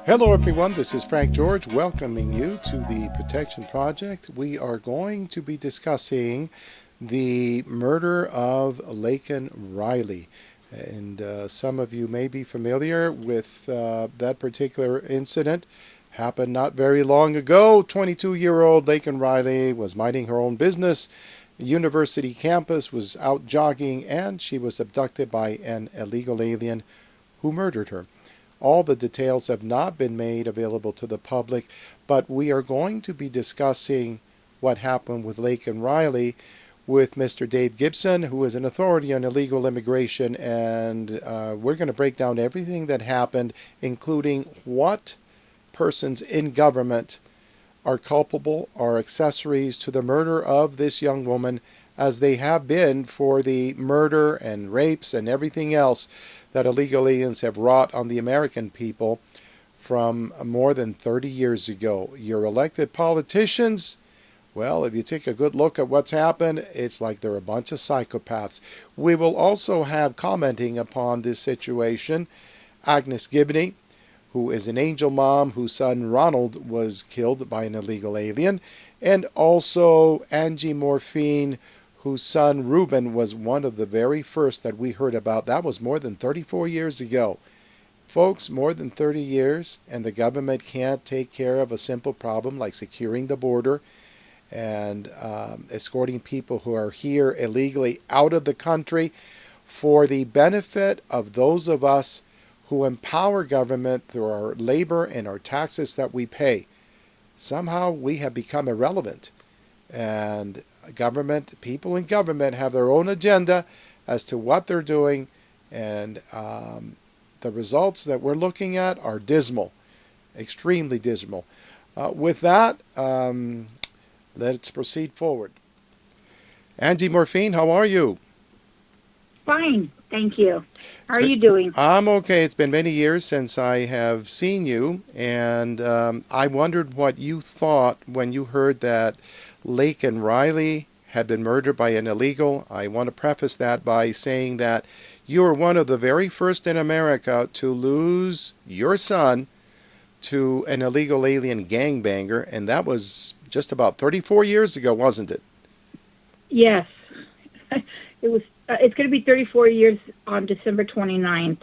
Hello everyone, this is Frank George welcoming you to the Protection Project. We are going to be discussing the murder of Laken Riley. And some of you may be familiar with that particular incident. Happened not very long ago. 22-year-old Laken Riley was minding her own business. University campus, was out jogging, and she was abducted by an illegal alien who murdered her. All the details have not been made available to the public, but we are going to be discussing what happened with Laken Riley with Mr. Dave Gibson, who is an authority on illegal immigration, and we're going to break down everything that happened, including what persons in government are culpable or accessories to the murder of this young woman, as they have been for the murder and rapes and everything else that illegal aliens have wrought on the American people from more than 30 years ago. Your elected politicians, well, if you take a good look at what's happened, it's like they're a bunch of psychopaths. We will also have, commenting upon this situation, Agnes Gibboney, who is an angel mom whose son Ronald was killed by an illegal alien, and also Angie Morfin, whose son Reuben was one of the very first that we heard about. That was more than 34 years ago. Folks, more than 30 years, and the government can't take care of a simple problem like securing the border and escorting people who are here illegally out of the country for the benefit of those of us who empower government through our labor and our taxes that we pay. Somehow we have become irrelevant. And government, people in government have their own agenda as to what they're doing, and the results that we're looking at are dismal, extremely dismal. With that, let's proceed forward. Angie Morfin, how are you? Fine, thank you. How are you doing? I'm okay. It's been many years since I have seen you, and I wondered what you thought when you heard that Laken Riley had been murdered by an illegal. I want to preface that by saying that you were one of the very first in America to lose your son to an illegal alien gangbanger, and that was just about 34 years ago, wasn't it? Yes. It was. It's going to be 34 years on December 29th,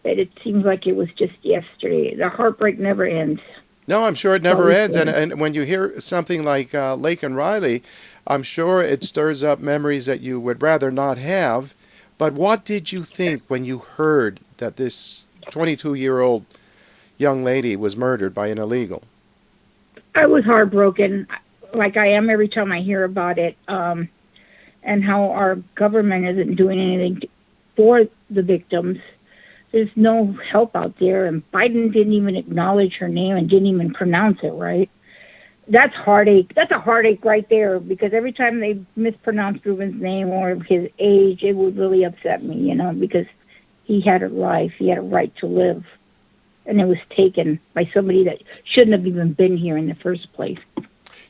but it seems like it was just yesterday. The heartbreak never ends. No, I'm sure it never ends. And when you hear something like Laken Riley, I'm sure it stirs up memories that you would rather not have. But what did you think when you heard that this 22-year-old young lady was murdered by an illegal? I was heartbroken, like I am every time I hear about it, and how our government isn't doing anything for the victims. There's no help out there, and Biden didn't even acknowledge her name and didn't even pronounce it right. That's heartache. That's a heartache right there, because every time they mispronounce Ruben's name or his age, it would really upset me, because he had a life, he had a right to live, and it was taken by somebody that shouldn't have even been here in the first place.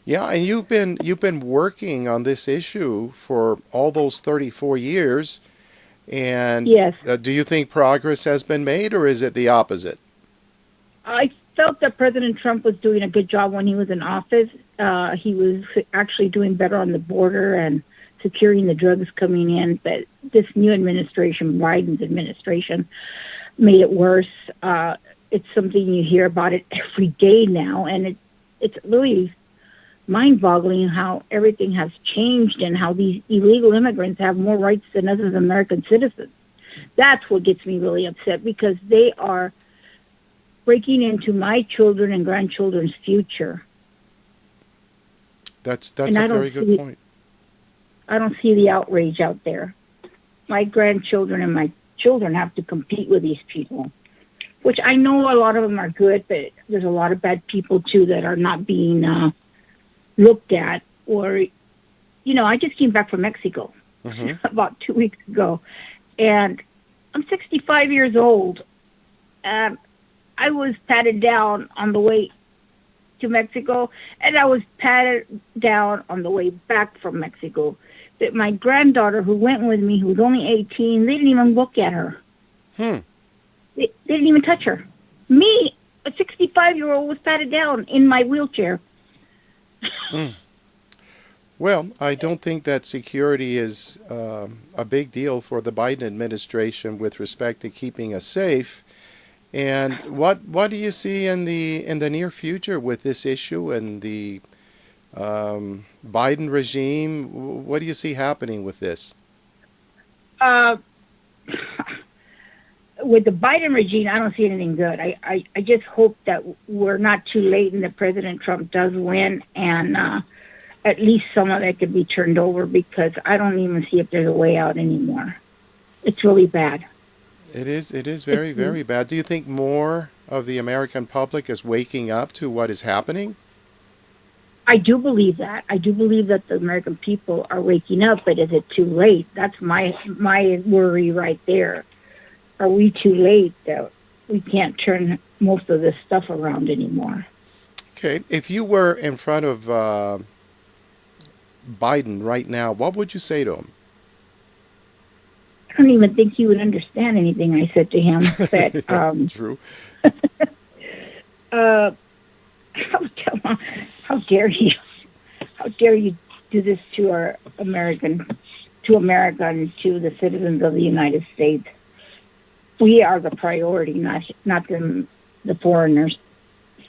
Yeah, and you've been working on this issue for all those 34 years. And yes. Do you think progress has been made, or is it the opposite? I felt that President Trump was doing a good job when he was in office. He was actually doing better on the border and securing the drugs coming in. But this new administration, Biden's administration, made it worse. It's something you hear about it every day now, and it's really mind-boggling how everything has changed and how these illegal immigrants have more rights than us as American citizens. That's what gets me really upset, because they are breaking into my children and grandchildren's future. That's a very good point. I don't see the outrage out there. My grandchildren and my children have to compete with these people, which I know a lot of them are good, but there's a lot of bad people too that are not being looked at. Or, I just came back from Mexico about 2 weeks ago, and I'm 65 years old. I was patted down on the way to Mexico, and I was patted down on the way back from Mexico, that my granddaughter who went with me, who was only 18, they didn't even look at her. They didn't even touch her. Me, a 65-year-old, was patted down in my wheelchair. Well, I don't think that security is a big deal for the Biden administration with respect to keeping us safe. And what do you see in the near future with this issue and the Biden regime? What do you see happening with this? With the Biden regime, I don't see anything good. I just hope that we're not too late and that President Trump does win, and at least some of it could be turned over, because I don't even see if there's a way out anymore. It's really bad. It is very, very bad. Do you think more of the American public is waking up to what is happening? I do believe that. I do believe that the American people are waking up, but is it too late? That's my worry right there. Are we too late that we can't turn most of this stuff around anymore? Okay. If you were in front of Biden right now, what would you say to him? I don't even think he would understand anything I said to him. But, That's true. How dare you? How dare you do this to our America and to the citizens of the United States? We are the priority, not the foreigners.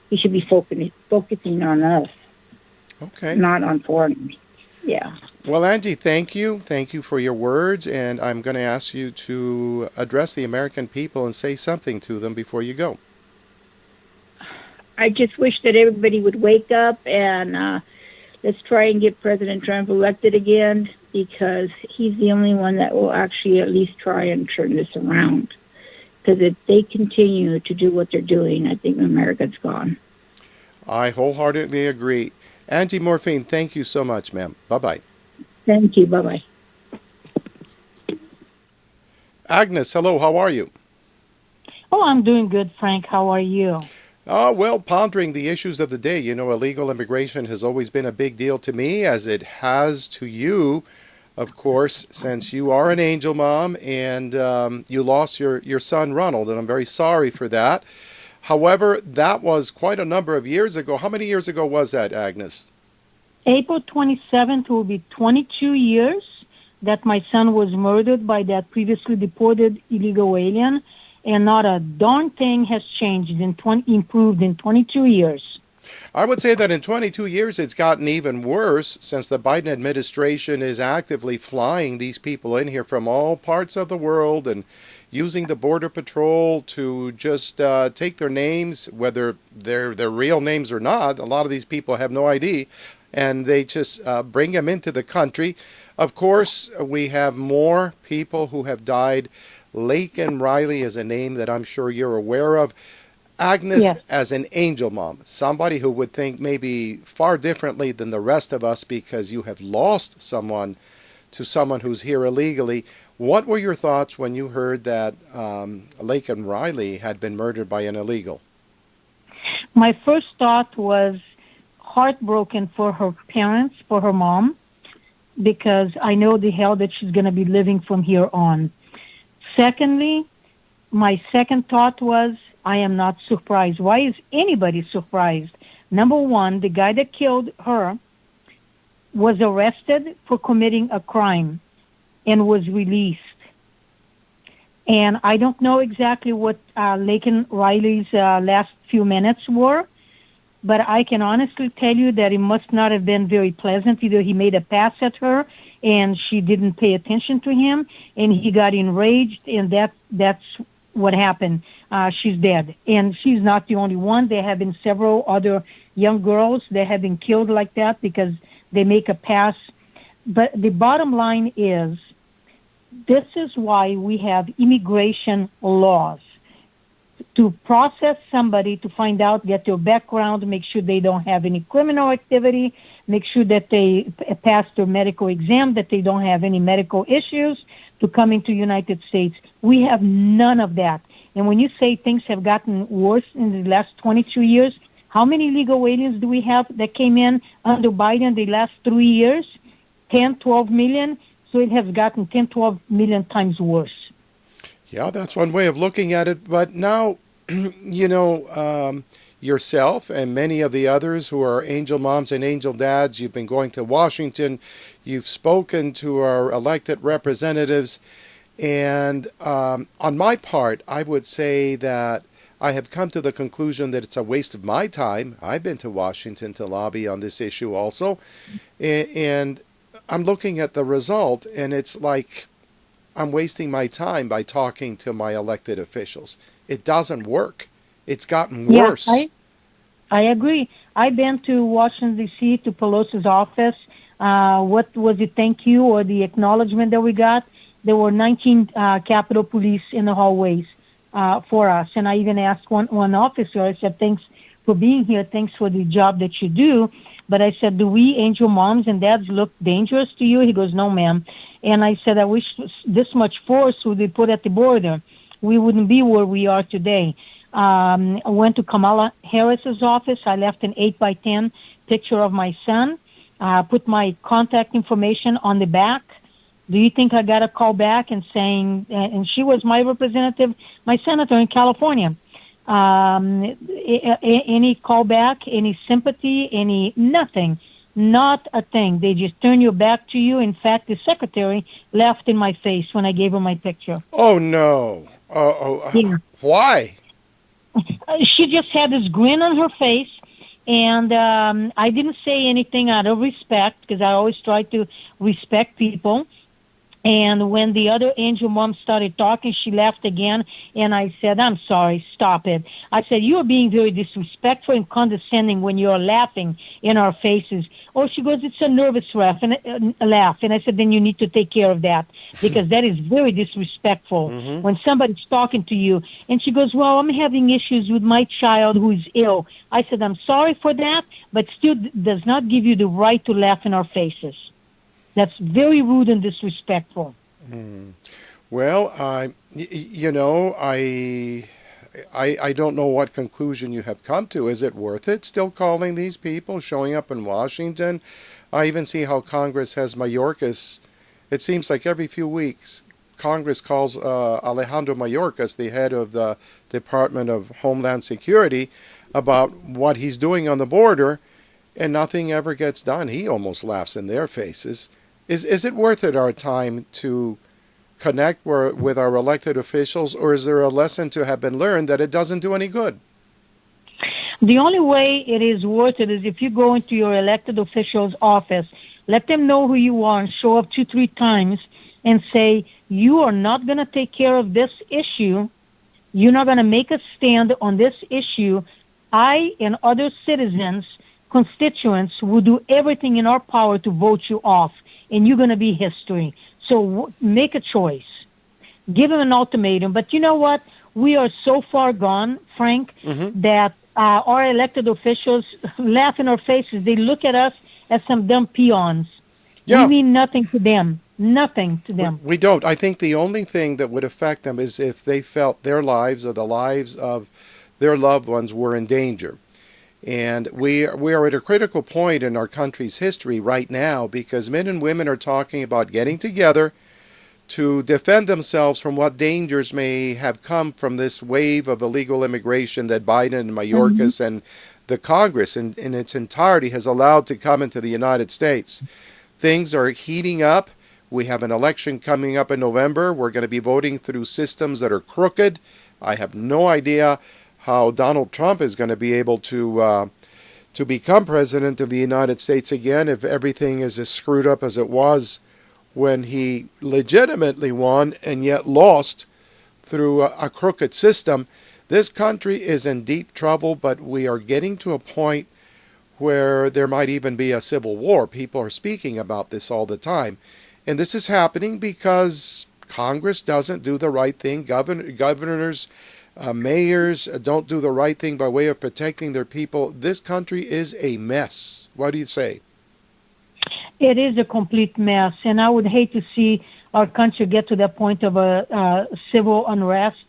He should be focusing on us, okay, not on foreigners. Yeah. Well, Angie, thank you. Thank you for your words, and I'm going to ask you to address the American people and say something to them before you go. I just wish that everybody would wake up and let's try and get President Trump elected again, because he's the only one that will actually at least try and turn this around. Because if they continue to do what they're doing, I think America's gone. I wholeheartedly agree. Angie Morfin, thank you so much, ma'am. Bye-bye. Thank you. Bye-bye. Agnes, hello. How are you? Oh, I'm doing good, Frank. How are you? Oh, well, pondering the issues of the day. You know, illegal immigration has always been a big deal to me, as it has to you, of course, since you are an angel mom and you lost your son, Ronald, and I'm very sorry for that. However, that was quite a number of years ago. How many years ago was that, Agnes? April 27th will be 22 years that my son was murdered by that previously deported illegal alien, and not a darn thing has changed, improved in 22 years. I would say that in 22 years it's gotten even worse, since the Biden administration is actively flying these people in here from all parts of the world and using the Border Patrol to just take their names, whether they're their real names or not. A lot of these people have no ID, and they just bring them into the country. Of course, we have more people who have died. Laken Riley is a name that I'm sure you're aware of. Agnes, Yes. as an angel mom, somebody who would think maybe far differently than the rest of us because you have lost someone to someone who's here illegally. What were your thoughts when you heard that Laken Riley had been murdered by an illegal? My first thought was heartbroken for her parents, for her mom, because I know the hell that she's going to be living from here on. Secondly, my second thought was, I am not surprised. Why is anybody surprised? Number one, the guy that killed her was arrested for committing a crime and was released. And I don't know exactly what Laken Riley's last few minutes were, but I can honestly tell you that it must not have been very pleasant. Either he made a pass at her and she didn't pay attention to him, and he got enraged, and that's what happened. She's dead. And she's not the only one. There have been several other young girls that have been killed like that because they make a pass. But the bottom line is, this is why we have immigration laws. To process somebody, to find out, get their background, make sure they don't have any criminal activity, make sure that they pass their medical exam, that they don't have any medical issues, to come into the United States. We have none of that. And when you say things have gotten worse in the last 22 years, how many illegal aliens do we have that came in under Biden the last 3 years? 10, 12 million. So it has gotten 10, 12 million times worse. Yeah, that's one way of looking at it. But now, yourself and many of the others who are angel moms and angel dads, you've been going to Washington, you've spoken to our elected representatives, and on my part, I would say that I have come to the conclusion that it's a waste of my time. I've been to Washington to lobby on this issue also, and I'm looking at the result, and it's like I'm wasting my time by talking to my elected officials. It doesn't work. It's gotten worse. Yeah, I agree. I've been to Washington, D.C., to Pelosi's office. What was the thank you or the acknowledgement that we got? There were 19 Capitol Police in the hallways for us. And I even asked one officer, I said, thanks for being here. Thanks for the job that you do. But I said, do we angel moms and dads look dangerous to you? He goes, no, ma'am. And I said, I wish this much force would be put at the border. We wouldn't be where we are today. I went to Kamala Harris's office. I left an 8x10 picture of my son, put my contact information on the back. Do you think I got a call back and saying, and she was my representative, my senator in California, any callback, any sympathy, nothing, not a thing. They just turn your back to you. In fact, the secretary laughed in my face when I gave her my picture. Oh, no. Yeah. Why? She just had this grin on her face, and I didn't say anything out of respect, because I always try to respect people. And when the other angel mom started talking, she laughed again, and I said, I'm sorry, stop it. I said, you are being very disrespectful and condescending when you're laughing in our faces. Oh, she goes, it's a nervous laugh. And I said, then you need to take care of that, because that is very disrespectful when somebody's talking to you. And she goes, well, I'm having issues with my child who is ill. I said, I'm sorry for that, but still does not give you the right to laugh in our faces. That's very rude and disrespectful. Well, I don't know what conclusion you have come to. Is it worth it still calling these people, showing up in Washington? I even see how Congress has Mayorkas. It seems like every few weeks, Congress calls Alejandro Mayorkas, the head of the Department of Homeland Security, about what he's doing on the border, and nothing ever gets done. He almost laughs in their faces. Is it worth it, our time, to connect with our elected officials, or is there a lesson to have been learned that it doesn't do any good? The only way it is worth it is if you go into your elected official's office, let them know who you are, and show up 2-3 times and say, you are not going to take care of this issue. You're not going to make a stand on this issue. I and other citizens, constituents, will do everything in our power to vote you off, and you're going to be history. So make a choice. Give them an ultimatum. But you know what? We are so far gone, Frank, that our elected officials laugh in our faces. They look at us as some dumb peons. Yeah. We mean nothing to them. Nothing to them. We don't. I think the only thing that would affect them is if they felt their lives or the lives of their loved ones were in danger. And we are at a critical point in our country's history right now, because men and women are talking about getting together to defend themselves from what dangers may have come from this wave of illegal immigration that Biden and Mayorkas and the Congress in its entirety has allowed to come into the United States. Things are heating up. We have an election coming up in November. We're going to be voting through systems that are crooked. I have no idea how Donald Trump is going to be able to become president of the United States again if everything is as screwed up as it was when he legitimately won and yet lost through a crooked system. This country is in deep trouble, but we are getting to a point where there might even be a civil war. People are speaking about this all the time. And this is happening because Congress doesn't do the right thing. Governors, mayors don't do the right thing by way of protecting their people. This country is a mess. What do you say? It is a complete mess, and I would hate to see our country get to that point of a civil unrest.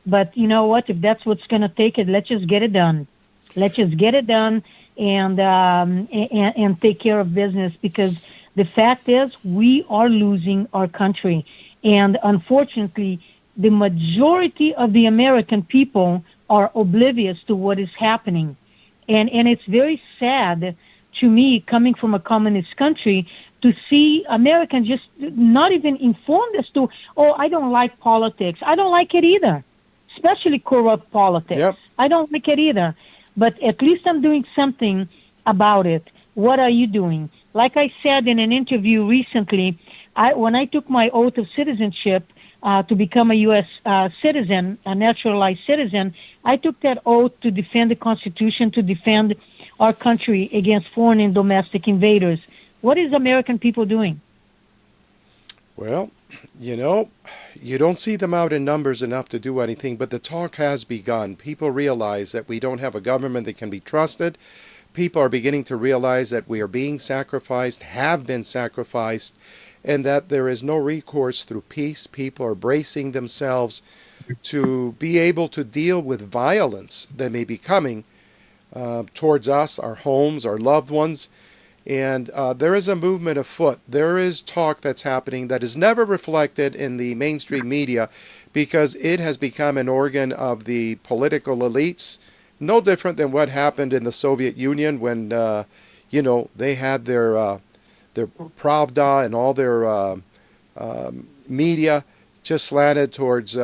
But you know what? If that's what's going to take it, let's just get it done. Let's just get it done and take care of business, because The fact is, we are losing our country. And unfortunately, the majority of the American people are oblivious to what is happening. And it's very sad to me, coming from a communist country, to see Americans just not even informed as to, oh, I don't like politics. I don't like it either, especially corrupt politics. Yep. I don't like it either. But at least I'm doing something about it. What are you doing? Like I said in an interview recently, when I took my oath of citizenship to become a U.S. Citizen, a naturalized citizen, I took that oath to defend the Constitution, to defend our country against foreign and domestic invaders. What is American people doing? Well, you don't see them out in numbers enough to do anything, but the talk has begun. People realize that we don't have a government that can be trusted. People are beginning to realize that we are being sacrificed, have been sacrificed, and that there is no recourse through peace. People are bracing themselves to be able to deal with violence that may be coming towards us, our homes, our loved ones. And there is a movement afoot. There is talk that's happening that is never reflected in the mainstream media because it has become an organ of the political elites. No different than what happened in the Soviet Union when, they had their Pravda and all their media just slanted towards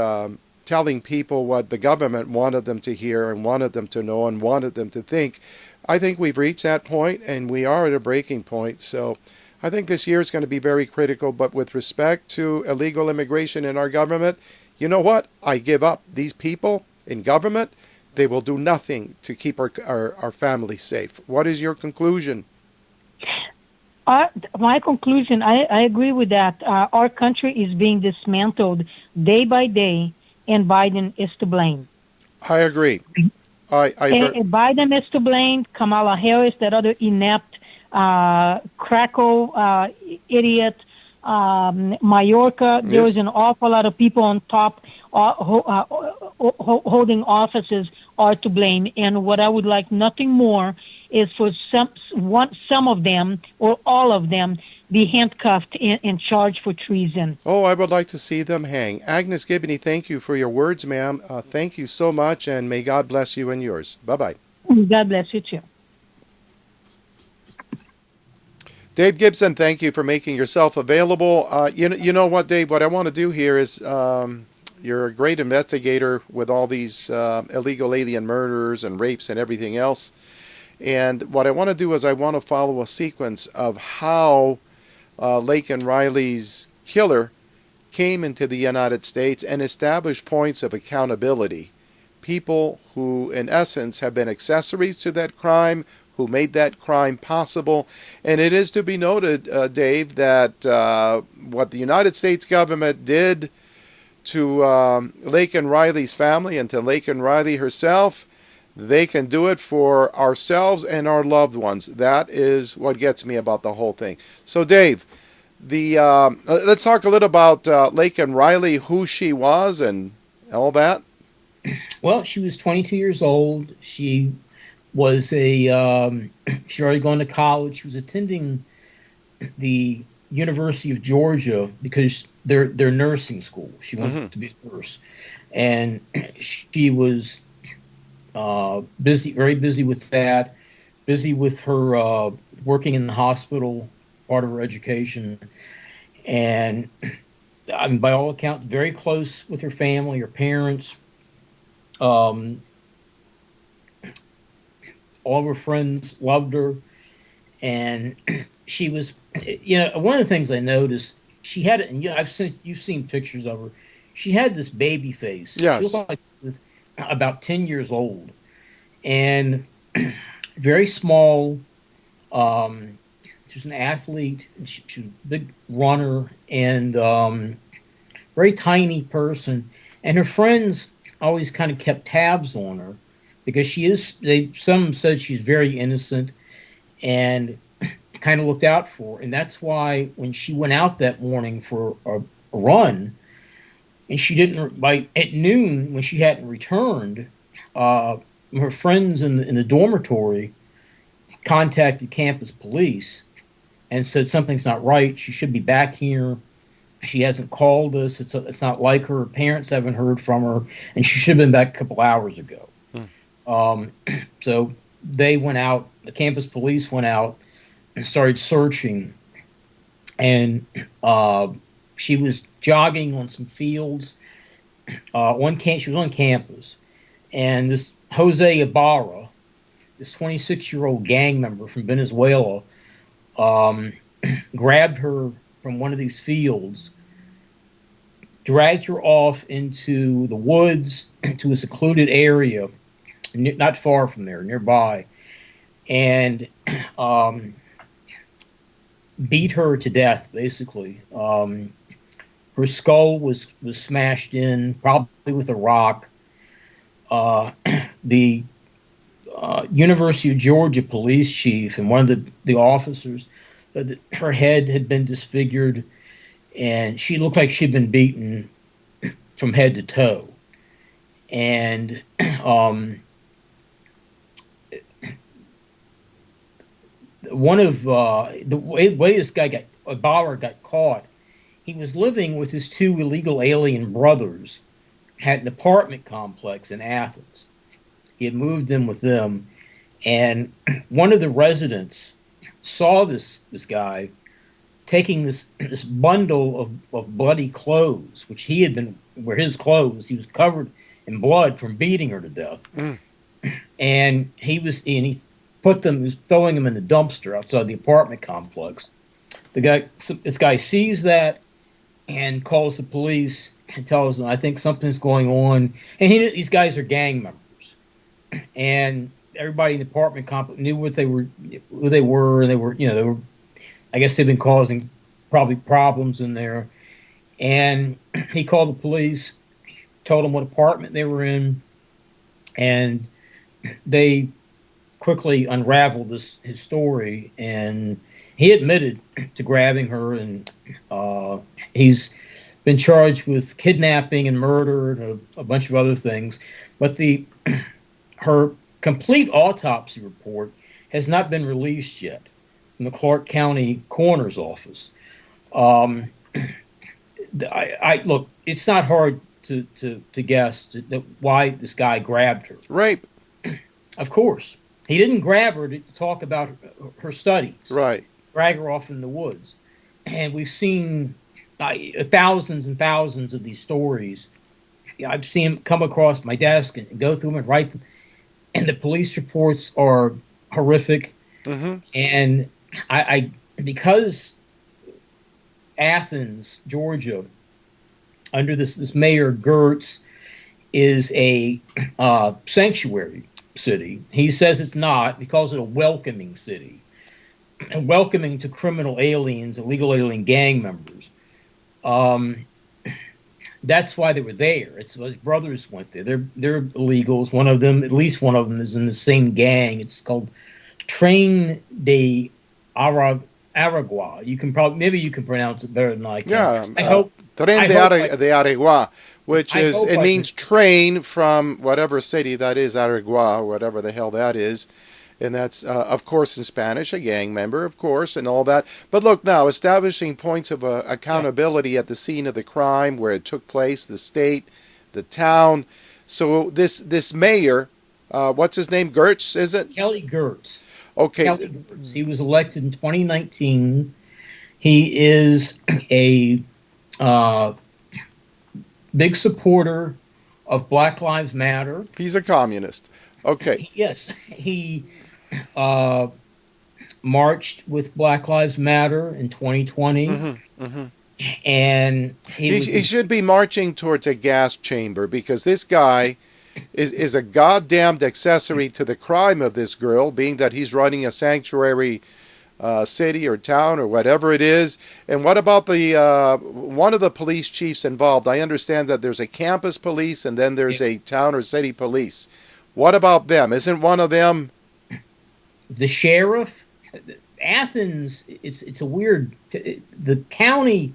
telling people what the government wanted them to hear and wanted them to know and wanted them to think. I think we've reached that point, and we are at a breaking point. So I think this year is going to be very critical. But with respect to illegal immigration in our government, you know what? I give up. These people in government, they will do nothing to keep our families safe. What is your conclusion? My conclusion, I agree with that. Our country is being dismantled day by day, and Biden is to blame. I agree. Biden is to blame. Kamala Harris, that other inept, crackle idiot, Mayorkas. There is an awful lot of people on top holding offices are to blame. And what I would like nothing more is for some of them or all of them be handcuffed and charged for treason. Oh, I would like to see them hang. Agnes Gibboney, thank you for your words, ma'am. Thank you so much, and may God bless you and yours. Bye-bye. God bless you, too. Dave Gibson, thank you for making yourself available. You know what, Dave? What I want to do here is you're a great investigator with all these illegal alien murders and rapes and everything else. And what I want to do is I want to follow a sequence of how Laken Riley's killer came into the United States and established points of accountability. People who, in essence, have been accessories to that crime, who made that crime possible. And it is to be noted, Dave, that what the United States government did to Laken Riley's family and to Laken Riley herself, they can do it for ourselves and our loved ones. That is what gets me about the whole thing. So, Dave, let's talk a little about Laken Riley, who she was and all that. Well, she was 22 years old. She was she already gone to college. She was attending the University of Georgia because their nursing school. She wanted to be a nurse, and she was very busy with that, busy with her working in the hospital, part of her education, and I mean, by all accounts, very close with her family, her parents. All of her friends loved her, and she was, one of the things I noticed, she had, and you've seen pictures of her. She had this baby face. Yes. She looked like about 10 years old, and very small. She was an athlete. She was a big runner and very tiny person. And her friends always kind of kept tabs on her because some said she's very innocent and kind of looked out for her. And that's why when she went out that morning for a run, and she didn't, at noon when she hadn't returned, her friends in the dormitory contacted campus police and said something's not right. She should be back here. She hasn't called us. It's not like her. Her parents haven't heard from her, and she should have been back a couple hours ago. So they went out. The campus police went out and started searching, and she was jogging on some fields. She was on campus, and this Jose Ibarra, this 26-year-old gang member from Venezuela, grabbed her from one of these fields, dragged her off into the woods, to a secluded area, not far from there, nearby, and beat her to death, basically. Her skull was smashed in, probably with a rock. The University of Georgia police chief and one of the officers, her head had been disfigured, and she looked like she'd been beaten from head to toe. And one of the way this guy Ibarra got caught, he was living with his two illegal alien brothers at an apartment complex in Athens. He had moved in with them, and one of the residents saw this guy taking this bundle of bloody clothes, which were his clothes. He was covered in blood from beating her to death, and he was throwing them in the dumpster outside the apartment complex. This guy sees that and calls the police and tells them, "I think something's going on." And these guys are gang members, and everybody in the apartment complex knew who they were, and they were. I guess they've been causing probably problems in there. And he called the police, told them what apartment they were in, and they quickly unraveled his story. And he admitted to grabbing her, and he's been charged with kidnapping and murder and a bunch of other things. But her complete autopsy report has not been released yet from the Clark County Coroner's Office. Look, it's not hard to guess why this guy grabbed her. Rape. Of course. He didn't grab her to talk about her studies. Right. Drag her off in the woods. And we've seen thousands and thousands of these stories. I've seen them come across my desk and go through them and write them. And the police reports are horrific. Mm-hmm. And because Athens, Georgia, under this Mayor Gertz, is a sanctuary city. He says it's not. He calls it a welcoming city, and welcoming to criminal aliens, illegal alien gang members. That's why they were there. His brothers went there. They're illegals. One of them, at least one of them, is in the same gang. It's called Train de Aragua. Maybe you can pronounce it better than I can. Yeah, I hope. Tren de Aragua, which means train from whatever city that is, Aragua, whatever the hell that is. And that's, of course, in Spanish, a gang member, of course, and all that. But look now, establishing points of accountability at the scene of the crime, where it took place, the state, the town. So this mayor, what's his name? Gertz, is it? Kelly Gertz. Okay. Kelly Gertz. He was elected in 2019. He is a big supporter of Black Lives Matter. He's a communist. Okay. Yes, he marched with Black Lives Matter in 2020, mm-hmm, mm-hmm. And he should be marching towards a gas chamber, because this guy is a goddamned accessory to the crime of this girl, being that he's running a sanctuary city or town or whatever it is. And what about the one of the police chiefs involved? I understand that there's a campus police and then there's a town or city police. What about them? Isn't one of them the sheriff? Athens, it's a weird. The county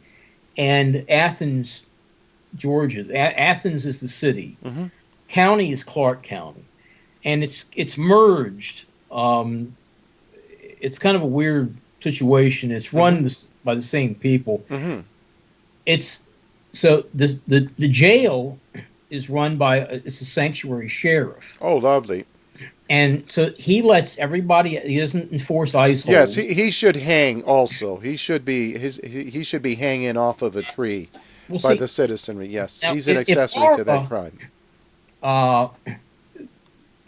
and Athens, Georgia. Athens is the city. Mm-hmm. County is Clark County, and it's merged. It's kind of a weird situation. It's run by the same people. Mm-hmm. It's so the jail is run by it's a sanctuary sheriff. Oh, lovely. And so he lets everybody. He doesn't enforce ice holds. Yes, he should hang also. He should be he should be hanging off of a tree by the citizenry. Yes, now, he's an accessory to that crime.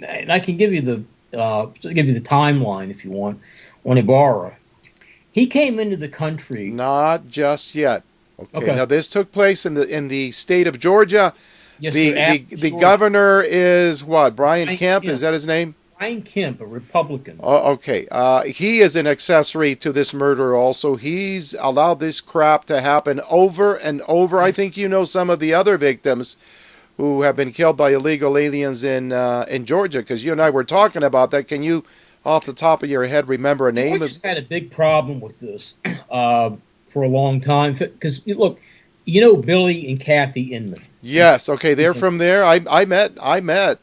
And I can give you the timeline if you want on Ibarra. He came into the country. Not just yet. Okay. Now this took place in the state of Georgia. Yes, the governor is what? Brian Kemp. Is that his name? Brian Kemp, a Republican. Okay. He is an accessory to this murder also. He's allowed this crap to happen over and over. I think you know some of the other victims who have been killed by illegal aliens in Georgia, because you and I were talking about that. Can you, off the top of your head, remember a name? Georgia's had a big problem with this for a long time. Because, look, you know Billy and Kathy Inman. Yes, okay, they're from there. I met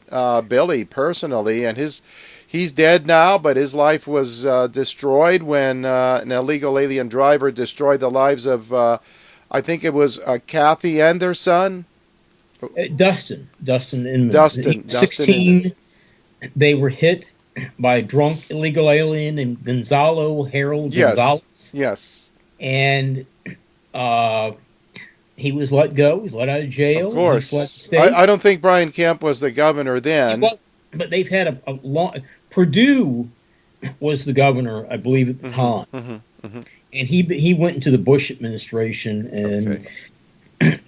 Billy personally, and he's dead now, but his life was destroyed when an illegal alien driver destroyed the lives of, I think it was Kathy and their son? Dustin Inman. 16, Inman. They were hit by a drunk illegal alien named Harold Gonzalo. Yes. And he was let go. He was let out of jail. Of course. I don't think Brian Kemp was the governor then. But they've had a long... Purdue was the governor, I believe, at the time. And he went into the Bush administration, and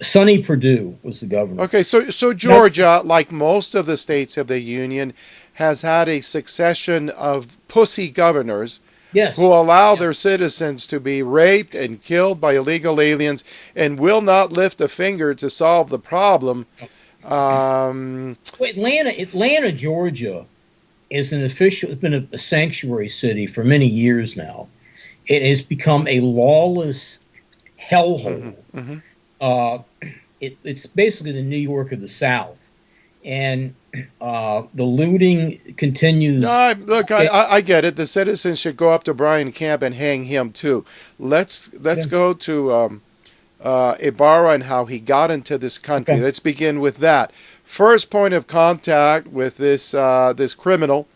Sonny Perdue was the governor. Okay, so Georgia, like most of the states of the Union, has had a succession of pussy governors who allow their citizens to be raped and killed by illegal aliens and will not lift a finger to solve the problem. Atlanta, Georgia, is been a sanctuary city for many years now. It has become a lawless hellhole. It's basically the New York of the South, and the looting continues. No, look, I get it. The citizens should go up to Brian Kemp and hang him too. Let's go to Ibarra and how he got into this country. Okay. Let's begin with that. First point of contact with this criminal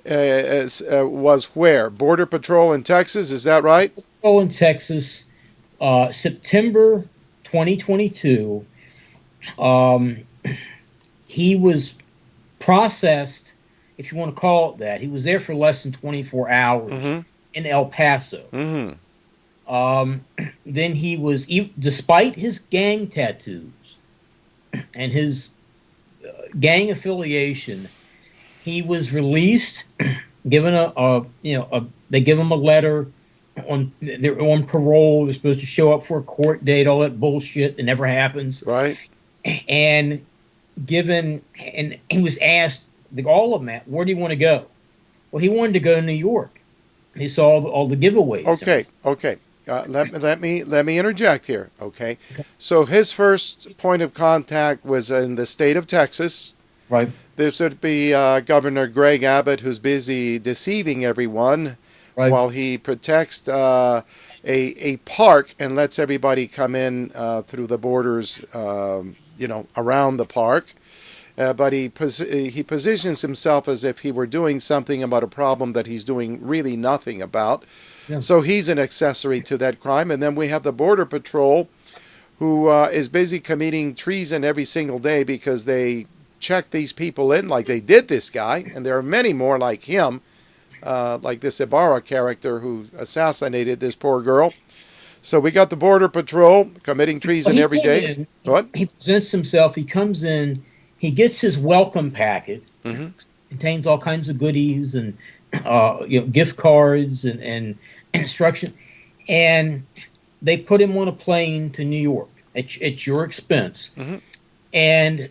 was where? Border Patrol in Texas, is that right? Patrol in Texas, September 2022. He was processed, if you want to call it that. He was there for less than 24 hours in El Paso. Then he was, despite his gang tattoos and his gang affiliation, he was released, given they give him a letter they're on parole. They're supposed to show up for a court date, all that bullshit that never happens. Right. And he was asked, all of them, where do you want to go? Well, he wanted to go to New York. He saw all the giveaways. Okay. Let me interject here. Okay. So his first point of contact was in the state of Texas. Right. This would be Governor Greg Abbott, who's busy deceiving everyone while he protects a park and lets everybody come in through the borders, around the park. But he positions himself as if he were doing something about a problem that he's doing really nothing about. Yeah. So he's an accessory to that crime. And then we have the Border Patrol, who is busy committing treason every single day because they check these people in like they did this guy. And there are many more like him, like this Ibarra character who assassinated this poor girl. So we got the Border Patrol committing treason every day. What? He presents himself. He comes in. He gets his welcome packet. Contains all kinds of goodies and gift cards and instruction. And they put him on a plane to New York at your expense. And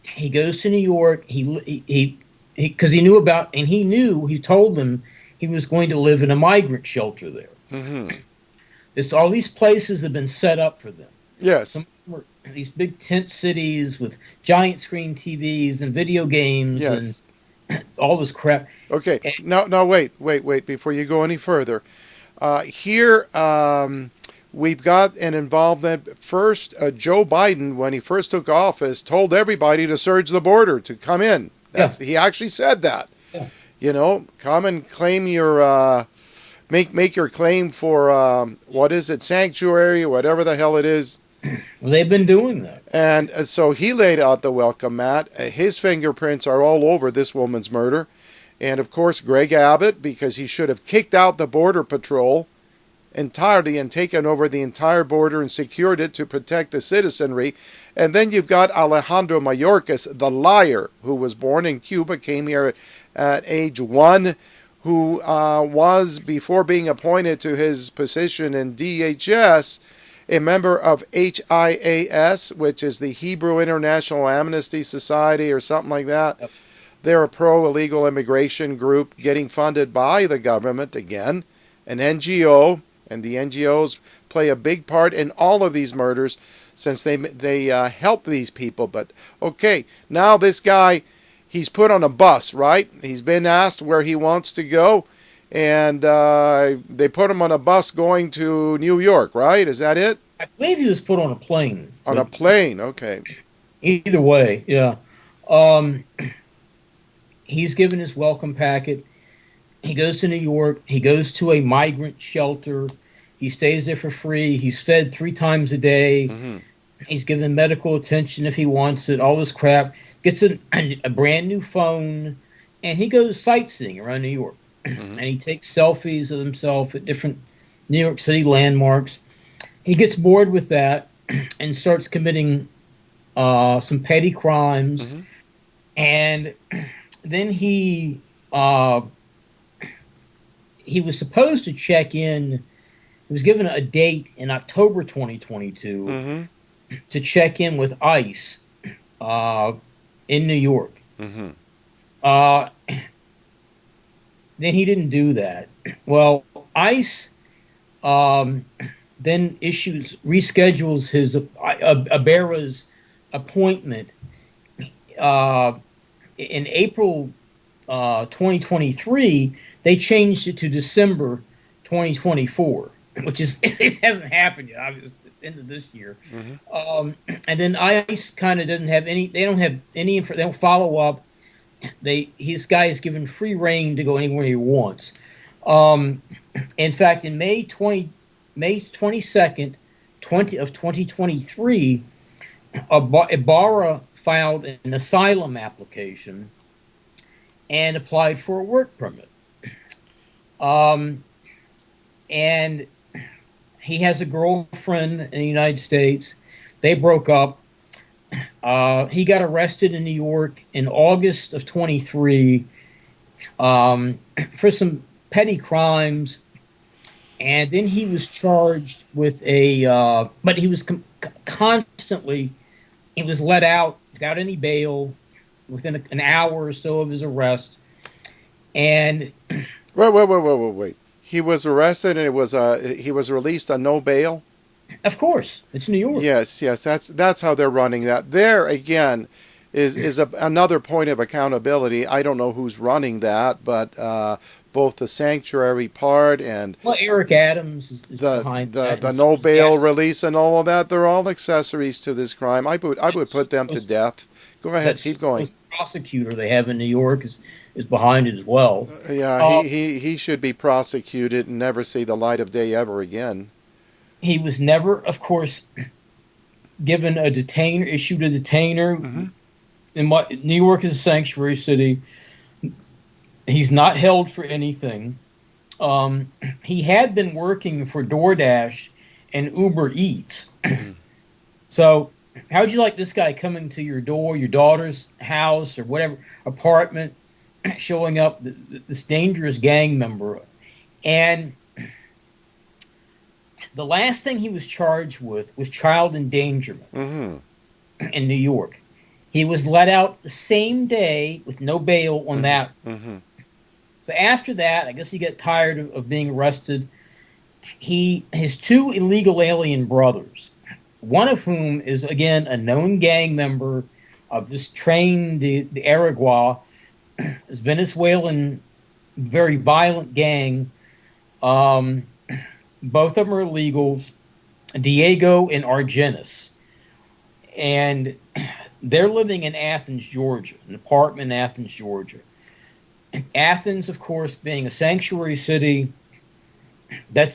he goes to New York. He because he knew about, and he told them he was going to live in a migrant shelter there. All these places have been set up for them. Yes. These big tent cities with giant screen TVs and video games and all this crap. Okay. Now wait. Before you go any further, Here, we've got an involvement. First, Joe Biden, when he first took office, told everybody to surge the border, to come in. He actually said that. Yeah. You know, come and claim your, make your claim for, what is it, sanctuary, whatever the hell it is. Well, they've been doing that. And so he laid out the welcome mat. His fingerprints are all over this woman's murder. And, of course, Greg Abbott, because he should have kicked out the Border Patrol entirely and taken over the entire border and secured it to protect the citizenry. And then you've got Alejandro Mayorkas, the liar, who was born in Cuba, came here at age 1, who was, before being appointed to his position in DHS, a member of HIAS, which is the Hebrew International Amnesty Society or something like that. Yep. They're a pro-illegal immigration group getting funded by the government, again, an NGO, and the NGOs play a big part in all of these murders since they help these people. But, okay, now this guy, he's put on a bus, right? He's been asked where he wants to go, and they put him on a bus going to New York, right? Is that it? I believe he was put on a plane. On a plane, okay. Either way, yeah. He's given his welcome packet. He goes to New York. He goes to a migrant shelter. He stays there for free. He's fed 3 times a day. Mm-hmm. He's given medical attention if he wants it, all this crap. Gets a brand new phone, and he goes sightseeing around New York. Mm-hmm. And he takes selfies of himself at different New York City landmarks. He gets bored with that and starts committing some petty crimes. Mm-hmm. And then he was supposed to check in. He was given a date in October 2022 mm-hmm. to check in with ICE in New York. Mm-hmm. Then he didn't do that. Well, ICE then reschedules his ybarra's appointment in April 2023. They changed it to December 2024, which is it hasn't happened yet. Obviously, at the end of this year. Mm-hmm. And then ICE kind of doesn't have any. They don't have any. They don't follow up. His guy is given free reign to go anywhere he wants. In fact, in May 22nd, 2023, Ibarra filed an asylum application and applied for a work permit. And he has a girlfriend in the United States. They broke up. He got arrested in New York in August of 23 for some petty crimes. And then he was charged with but he was constantly, he was let out without any bail within an hour or so of his arrest. And Wait. He was arrested and he was released on no bail? Of course. It's New York. Yes. That's how they're running that. There, again, is another point of accountability. I don't know who's running that, but both the sanctuary part and... Well, Eric Adams is behind that. The no bail release and all of that, they're all accessories to this crime. I would put them to death. Go ahead, keep going. The prosecutor they have in New York is behind it as well. He should be prosecuted and never see the light of day ever again. He was never, of course, given a detainer, issued a detainer. Mm-hmm. New York is a sanctuary city. He's not held for anything. He had been working for DoorDash and Uber Eats. Mm-hmm. So how would you like this guy coming to your door, your daughter's house or whatever, apartment, showing up, this dangerous gang member? And the last thing he was charged with was child endangerment mm-hmm. in New York. He was let out the same day with no bail on mm-hmm. that. Mm-hmm. So after that, I guess he got tired of being arrested. His 2 illegal alien brothers, one of whom is, again, a known gang member of this train de Aragua, this Venezuelan, very violent gang. Both of them are illegals, Diego and Argenis. And they're living in Athens, Georgia, an apartment in Athens, Georgia. Athens, of course, being a sanctuary city, there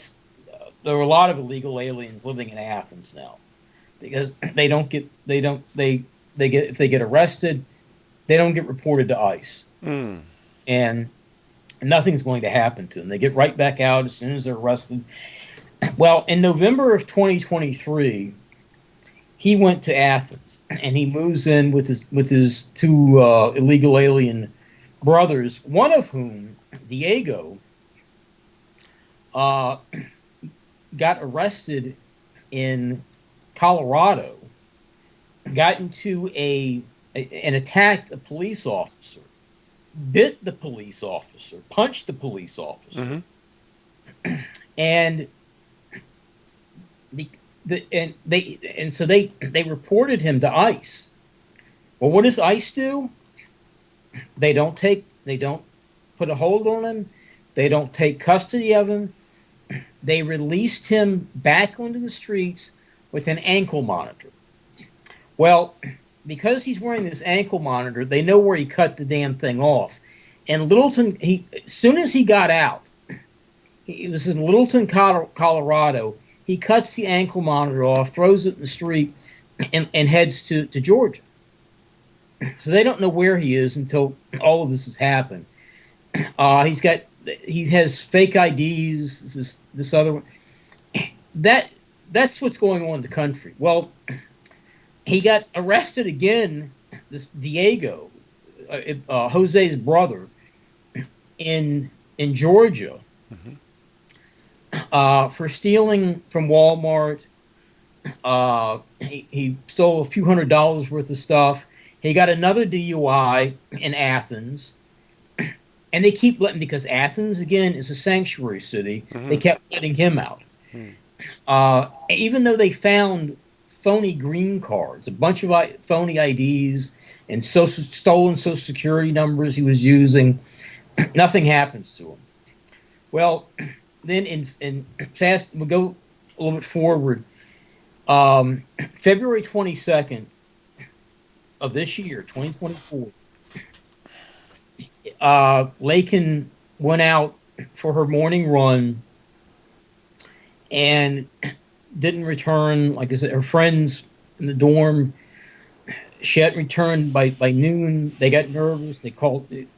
are a lot of illegal aliens living in Athens now, because if they get arrested, they don't get reported to ICE, and nothing's going to happen to them. They get right back out as soon as they're arrested. Well, in November of 2023, he went to Athens, and he moves in with his two illegal alien brothers, one of whom, Diego, got arrested in Colorado, got into and attacked a police officer, bit the police officer, punched the police officer, and so they reported him to ICE. Well, what does ICE do? They don't put a hold on him. They don't take custody of him. They released him back onto the streets with an ankle monitor. Well, because he's wearing this ankle monitor, they know where he cut the damn thing off. And Littleton, as soon as he got out, he was in Littleton, Colorado. He cuts the ankle monitor off, throws it in the street, and heads to Georgia. So they don't know where he is until all of this has happened. He has fake IDs. This other one. That's what's going on in the country. Well, he got arrested again. This Diego, Jose's brother, in Georgia, for stealing from Walmart. He stole a few $100s worth of stuff. He got another DUI in Athens, and they keep letting, because Athens again is a sanctuary city. They kept letting him out, even though they found phony green cards, a bunch of phony IDs, and stolen Social Security numbers he was using. Nothing happens to him. Well, then we'll go a little bit forward. February 22nd of this year, 2024, Laken went out for her morning run and didn't return. Like I said, her friends in the dorm, she hadn't returned by noon. They got nervous.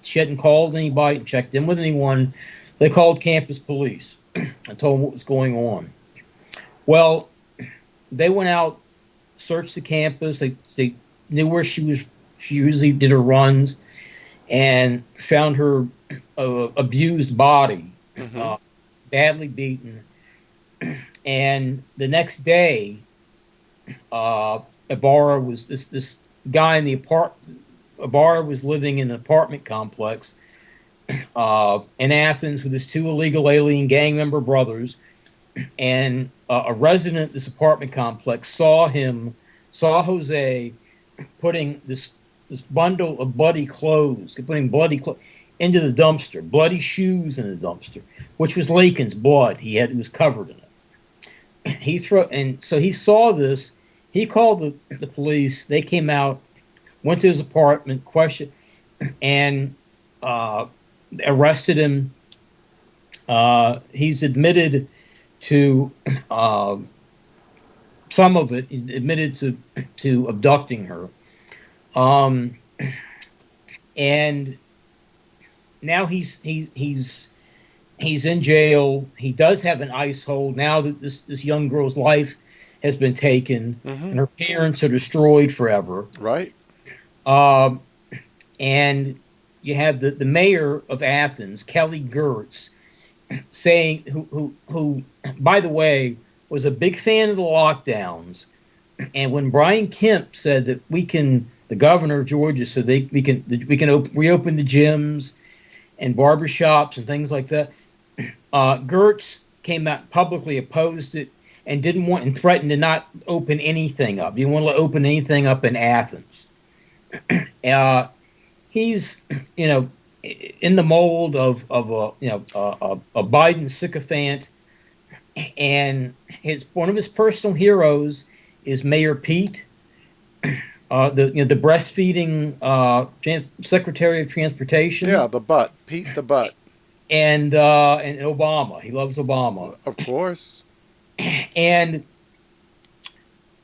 She hadn't called anybody, checked in with anyone. They called campus police and told them what was going on. Well, they went out, searched the campus. They knew where she was. She usually did her runs, and found her abused body, badly beaten. And the next day, Ibarra was this guy in the apartment. Ibarra was living in an apartment complex in Athens with his two illegal alien gang member brothers, and a resident of this apartment complex saw Jose putting this bundle of bloody clothes, putting bloody clothes into the dumpster, bloody shoes in the dumpster, which was Laken's blood. It was covered in it. And so he saw this. He called the police. They came out, went to his apartment, questioned, and arrested him. He's admitted to some of it. He admitted to abducting her. And now he's in jail. He does have an ICE hold now that this young girl's life has been taken, and her parents are destroyed forever. Right. And you have the mayor of Athens, Kelly Gertz, saying, who by the way was a big fan of the lockdowns. And when Brian Kemp said that the governor of Georgia said we can reopen the gyms and barbershops and things like that, Gertz came out publicly, opposed it, and threatened to not open anything up. He didn't want to open anything up in Athens. He's in the mold of a Biden sycophant. and one of his personal heroes is Mayor Pete, the breastfeeding Secretary of Transportation. Yeah, the butt, Pete the butt, and Obama. He loves Obama, of course. And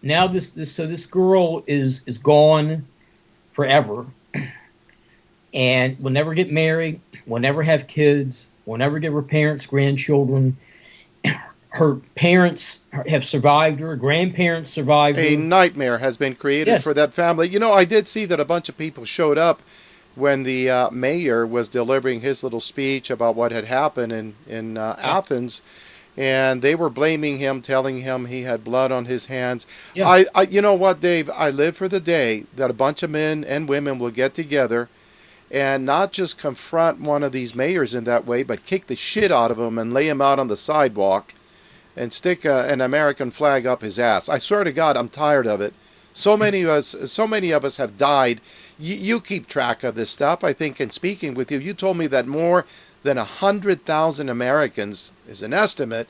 now this girl is gone forever, and will never get married, will never have kids, will never get her parents grandchildren. Her parents have survived her, grandparents survived her. A nightmare has been created for that family. You know, I did see that a bunch of people showed up when the mayor was delivering his little speech about what had happened in Athens, and they were blaming him, telling him he had blood on his hands. Yeah. You know what, Dave? I live for the day that a bunch of men and women will get together and not just confront one of these mayors in that way, but kick the shit out of him and lay him out on the sidewalk and stick an American flag up his ass. I swear to God, I'm tired of it. So many of us have died. You keep track of this stuff. I think in speaking with you, you told me that more than 100,000 Americans, is an estimate,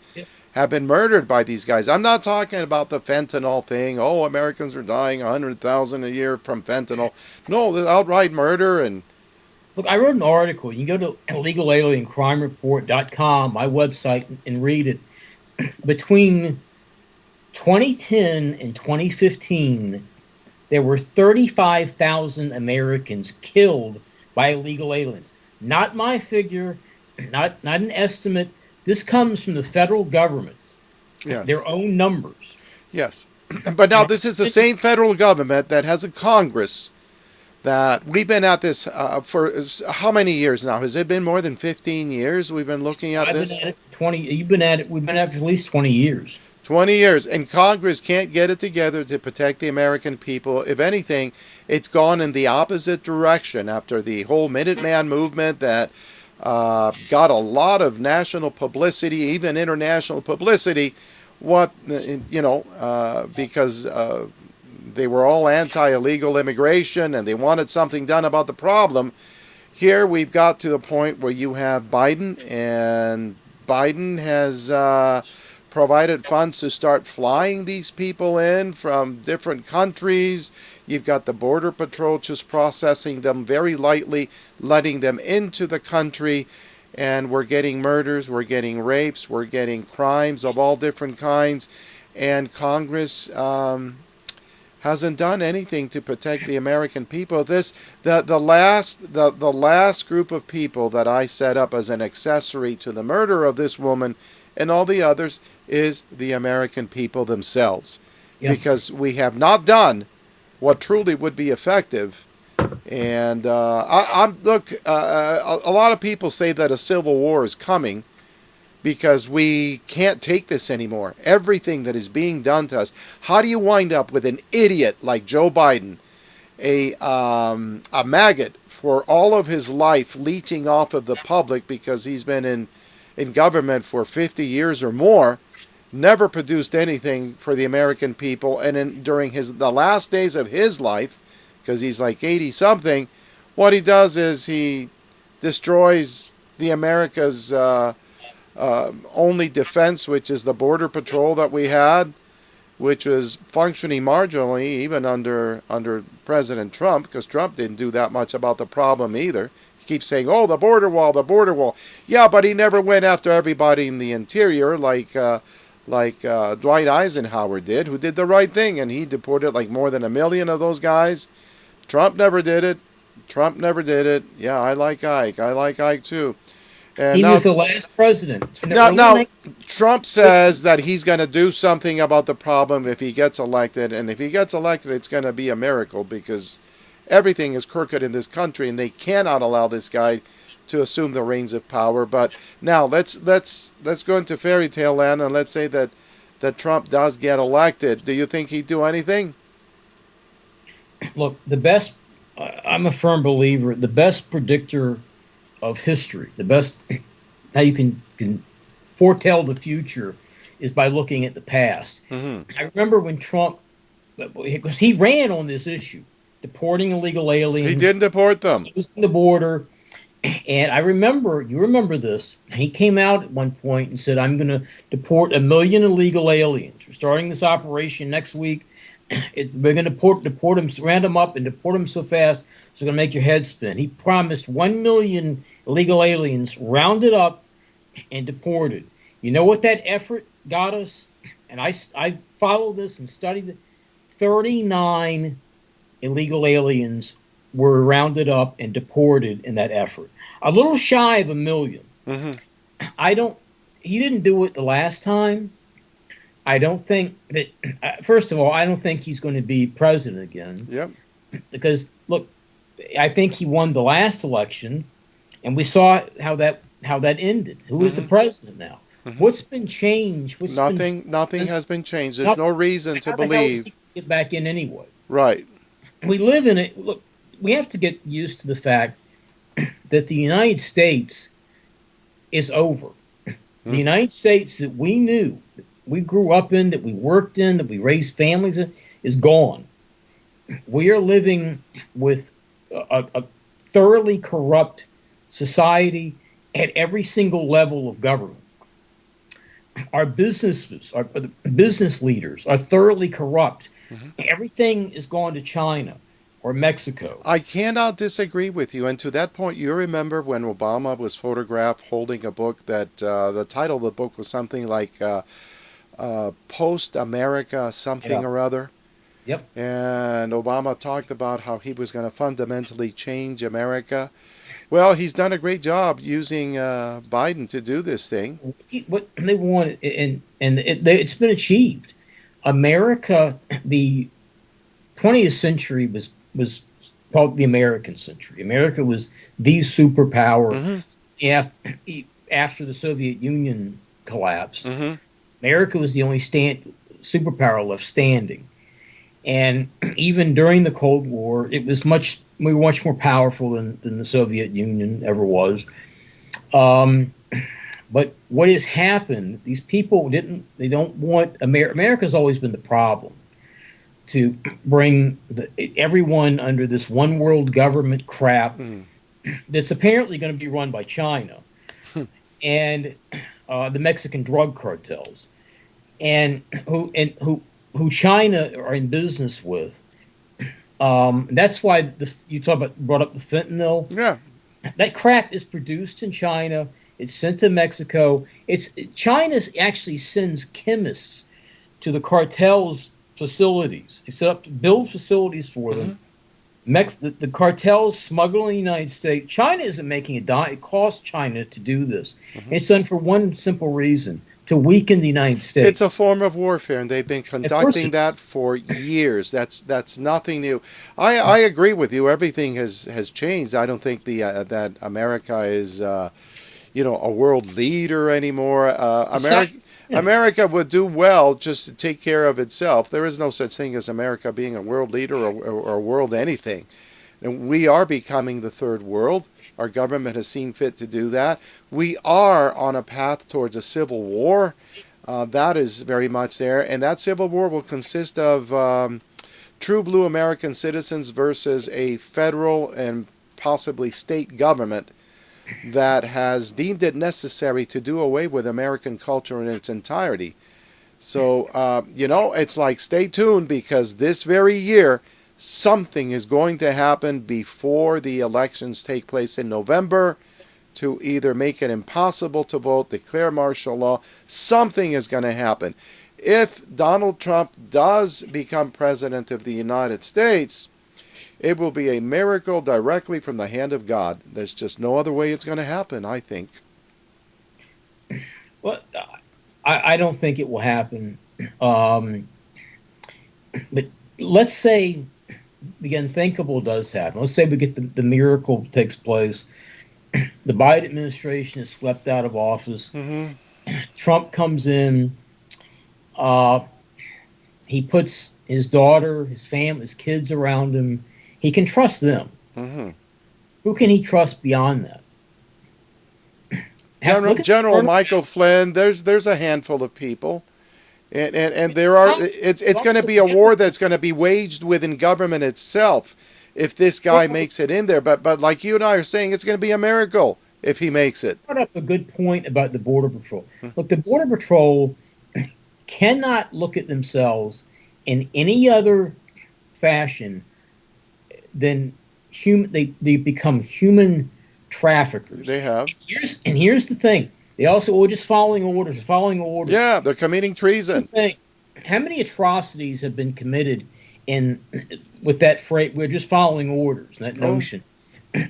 have been murdered by these guys. I'm not talking about the fentanyl thing. Oh, Americans are dying 100,000 a year from fentanyl. No, the outright murder. And look, I wrote an article. You can go to illegalaliencrimereport.com, my website, and read it. Between 2010 and 2015, there were 35,000 Americans killed by illegal aliens. Not my figure, not an estimate. This comes from the federal government's, their own numbers. Yes. But now this is the same federal government that has a Congress that we've been at this for how many years now? Has it been more than 15 years we've been looking at this? You've been at it. We've been at it for at least 20 years. 20 years, and Congress can't get it together to protect the American people. If anything, it's gone in the opposite direction after the whole Minuteman movement that got a lot of national publicity, even international publicity. Because they were all anti-illegal immigration and they wanted something done about the problem. Here we've got to the point where you have Biden, and Biden has provided funds to start flying these people in from different countries. You've got the Border Patrol just processing them very lightly, letting them into the country. And we're getting murders, we're getting rapes, we're getting crimes of all different kinds. And Congress hasn't done anything to protect the American people. The last group of people that I set up as an accessory to the murder of this woman and all the others is the American people themselves. Yeah. Because we have not done what truly would be effective. And a lot of people say that a civil war is coming because we can't take this anymore. Everything that is being done to us. How do you wind up with an idiot like Joe Biden, a maggot for all of his life, leeching off of the public because he's been in government for 50 years or more, never produced anything for the American people, and during the last days of his life, because he's like 80-something, what he does is he destroys the America's only defense, which is the Border Patrol that we had, which was functioning marginally even under President Trump, because Trump didn't do that much about the problem either. He keeps saying, oh, the border wall, the border wall. Yeah, but he never went after everybody in the interior like Dwight Eisenhower did, who did the right thing, and he deported like more than 1 million of those guys. Trump never did it. Yeah, I like Ike. I like Ike too. And he was the last president. Now, Trump says that he's going to do something about the problem if he gets elected. And if he gets elected, it's going to be a miracle because everything is crooked in this country and they cannot allow this guy to assume the reins of power. But now let's go into fairy tale land and let's say that Trump does get elected. Do you think he'd do anything? Look, I'm a firm believer, the best predictor of history, the best, how you can foretell the future is by looking at the past. Mm-hmm. I remember when Trump, because he ran on this issue, deporting illegal aliens. He didn't deport them. Closing the border. And you remember this. He came out at one point and said, I'm going to deport 1 million illegal aliens. We're starting this operation next week. We're going to deport them, round them up and deport them so fast, it's going to make your head spin. He promised 1 million illegal aliens rounded up and deported. You know what that effort got us? And I followed this and studied it. 39 illegal aliens were rounded up and deported in that effort. A little shy of 1 million. Mm-hmm. He didn't do it the last time. I don't think that, first of all, I don't think he's going to be president again. Yep. Because, look, I think he won the last election, and we saw how that ended. Who is the president now? Mm-hmm. What's been changed? Nothing has been changed. There's no reason to believe. He get back in anyway. Right. We live in it. Look, we have to get used to the fact that the United States is over. The United States that we knew, that we grew up in, that we worked in, that we raised families in, is gone. We are living with a thoroughly corrupt society at every single level of government. Our business leaders are thoroughly corrupt. Mm-hmm. Everything is going to China or Mexico. I cannot disagree with you. And to that point, you remember when Obama was photographed holding a book that the title of the book was something like Post America something or other. Yep. And Obama talked about how he was going to fundamentally change America. Well, he's done a great job using Biden to do this thing. What they want, it's been achieved. America, the 20th century was called the American century. America was the superpower after the Soviet Union collapsed. Mm-hmm. America was the only superpower left standing. And even during the Cold War, we were much more powerful than the Soviet Union ever was. But what has happened, these people they don't want, America's always been the problem, to bring everyone under this one world government crap that's apparently going to be run by China and the Mexican drug cartels, and who China are in business with. That's why you brought up the fentanyl. Yeah, that crap is produced in China. It's sent to Mexico. China actually sends chemists to the cartels' facilities. They set up to build facilities for them. The cartels smuggle in the United States. China isn't making a dime. It costs China to do this. It's done for one simple reason: to weaken the United States. It's a form of warfare, and they've been conducting that for years. That's nothing new. I agree with you. Everything has changed. I don't think that America is a world leader anymore. America would do well just to take care of itself. There is no such thing as America being a world leader or world anything. And we are becoming the third world. Our government has seen fit to do that. We are on a path towards a civil war. That is very much there. And that civil war will consist of true blue American citizens versus a federal and possibly state government that has deemed it necessary to do away with American culture in its entirety. So, it's like, stay tuned, because this very year, something is going to happen before the elections take place in November to either make it impossible to vote, declare martial law. Something is going to happen. If Donald Trump does become president of the United States, it will be a miracle directly from the hand of God. There's just no other way it's going to happen, I think. Well, I don't think it will happen. But let's say the unthinkable does happen. Let's say we get the miracle takes place. The Biden administration is swept out of office. Trump comes in. He puts his daughter, his family, his kids around him. He can trust them. Who can he trust beyond that? General Michael Flynn. There's a handful of people, and there are. It's going to be a war that's going to be waged within government itself. if this guy makes it in there. But like you and I are saying, it's going to be a miracle if he makes it. Brought up a good point about the Border Patrol. Look, the Border Patrol cannot look at themselves in any other fashion than human. They become human traffickers. They have. And here's the thing. They also were just following orders, following orders. Yeah, they're committing treason. How many atrocities have been committed with that phrase? We're just following orders. That notion.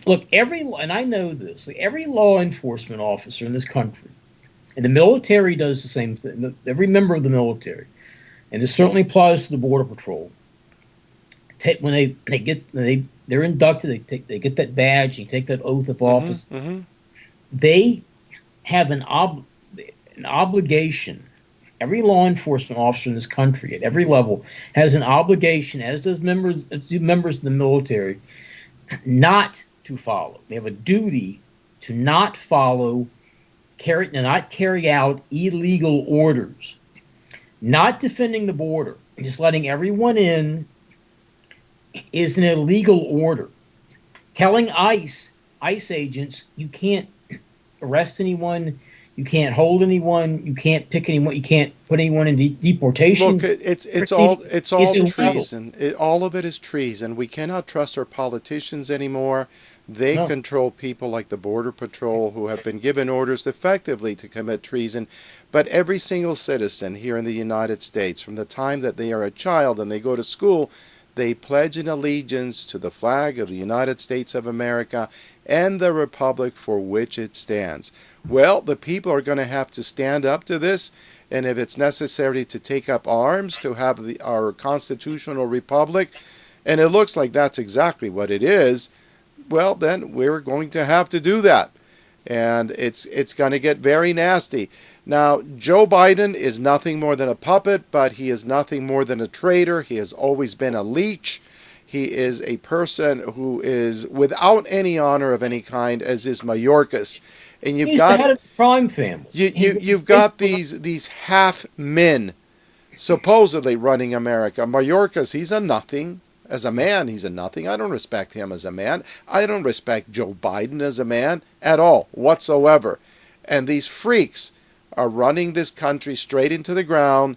Look, and I know this. Every law enforcement officer in this country, and the military does the same thing. Every member of the military, and this certainly applies to the Border Patrol. When they're inducted, they get that badge, they take that oath of office. They have an obligation. Every law enforcement officer in this country at every level has an obligation, as do members of the military, not to follow. They have a duty to not carry out illegal orders. Not defending the border, just letting everyone in is an illegal order. Telling ICE agents you can't arrest anyone, you can't hold anyone, you can't pick anyone, you can't put anyone in deportation. Look, it's all treason. All of it is treason. We cannot trust our politicians anymore. They control people like the Border Patrol who have been given orders effectively to commit treason. But every single citizen here in the United States, from the time that they are a child and they go to school, they pledge an allegiance to the flag of the United States of America and the republic for which it stands. Well, the people are going to have to stand up to this, and if it's necessary to take up arms to have our constitutional republic, and it looks like that's exactly what it is, well, then we're going to have to do that. And it's going to get very nasty. Now, Joe Biden is nothing more than a puppet, but he is nothing more than a traitor. He has always been a leech. He is a person who is without any honor of any kind, as is Mayorkas. And He's the head of the crime family. You've got these half men supposedly running America. Mayorkas, he's a nothing. As a man, he's a nothing. I don't respect him as a man. I don't respect Joe Biden as a man at all, whatsoever. And these freaks are running this country straight into the ground,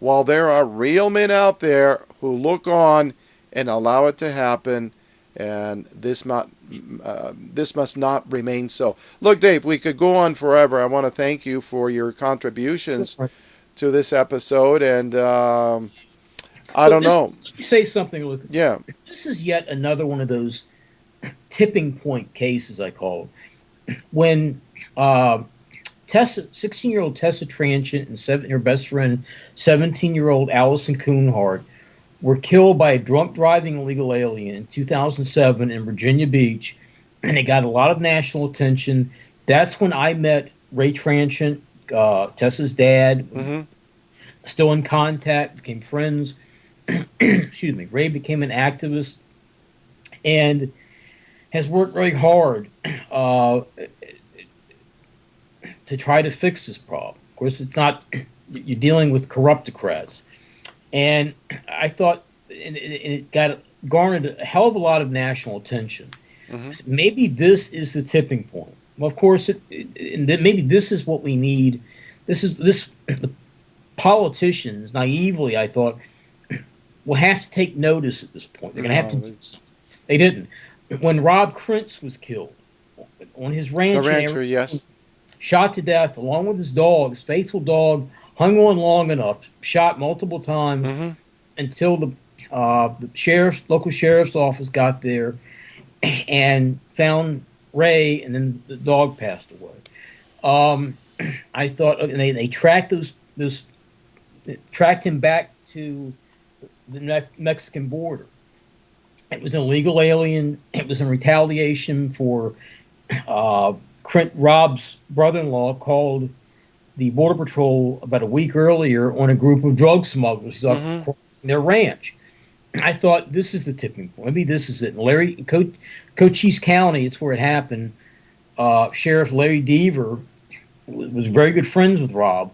while there are real men out there who look on and allow it to happen. And this must not remain so. Look, Dave, we could go on forever. I want to thank you for your contributions to this episode. And I don't know. Let me say something. Yeah. This is yet another one of those tipping point cases, I call it. When 16-year-old Tessa Tranchant and her best friend, 17-year-old Allison Coonhart, were killed by a drunk driving illegal alien in 2007 in Virginia Beach, and it got a lot of national attention. That's when I met Ray Tranchant, Tessa's dad, still in contact, became friends. Excuse me. Ray became an activist and has worked very hard to try to fix this problem. Of course, it's not, you're dealing with corruptocrats. And I thought, and it garnered a hell of a lot of national attention. Maybe this is the tipping point. Well, of course, maybe this is what we need. The politicians, naively, I thought, will have to take notice at this point. They're going to have to do something. They didn't. When Rob Krentz was killed on his ranch, the rancher, yes, shot to death along with his dog, his faithful dog, hung on long enough, shot multiple times until the local sheriff's office got there and found Ray, and then the dog passed away. I thought, and they tracked tracked him back to the Mexican border. It was an illegal alien. It was in retaliation for Rob's brother-in-law called the Border Patrol about a week earlier on a group of drug smugglers off their ranch. I thought, this is the tipping point. Maybe this is it. Cochise County, it's where it happened. Sheriff Larry Deaver was very good friends with Rob.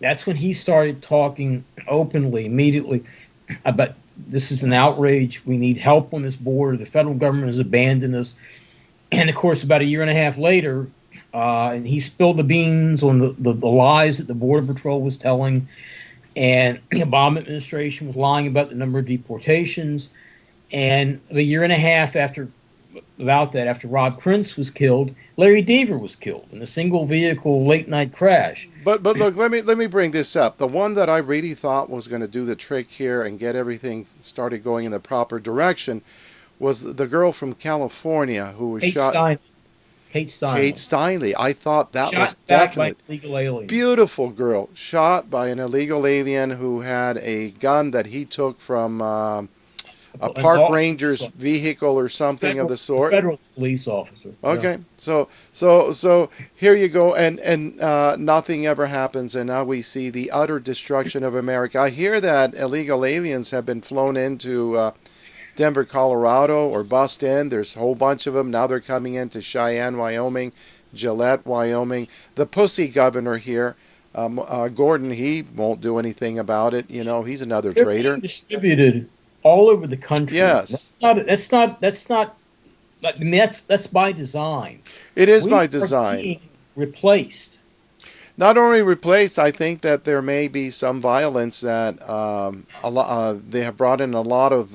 That's when he started talking openly, immediately, about This is an outrage. We need help on this border. The federal government has abandoned us. And of course, about a year and a half later, and he spilled the beans on the lies that the Border Patrol was telling. And the Obama administration was lying about the number of deportations. And a year and a half after Rob Prince was killed, Larry Deaver was killed in a single vehicle late night crash. But look, let me bring this up. The one that I really thought was going to do the trick here and get everything started going in the proper direction was the girl from California who was shot. Kate Steinle. Kate Steinle. I thought that was definite. By an definite. illegal alien. Beautiful girl, shot by an illegal alien who had a gun that he took from a park ranger's vehicle or something of the sort. Federal police officer. Okay, yeah. So here you go, and nothing ever happens, and now we see the utter destruction of America. I hear that illegal aliens have been flown into Denver, Colorado, or bussed in. There's a whole bunch of them. Now they're coming into Cheyenne, Wyoming, Gillette, Wyoming. The pussy governor here, Gordon, he won't do anything about it. You know, he's another They're traitor. being distributed all over the country. Yes. That's not. I mean, that's by design. It is by We are design. being replaced. Not only replaced, I think that there may be some violence that they have brought in a lot of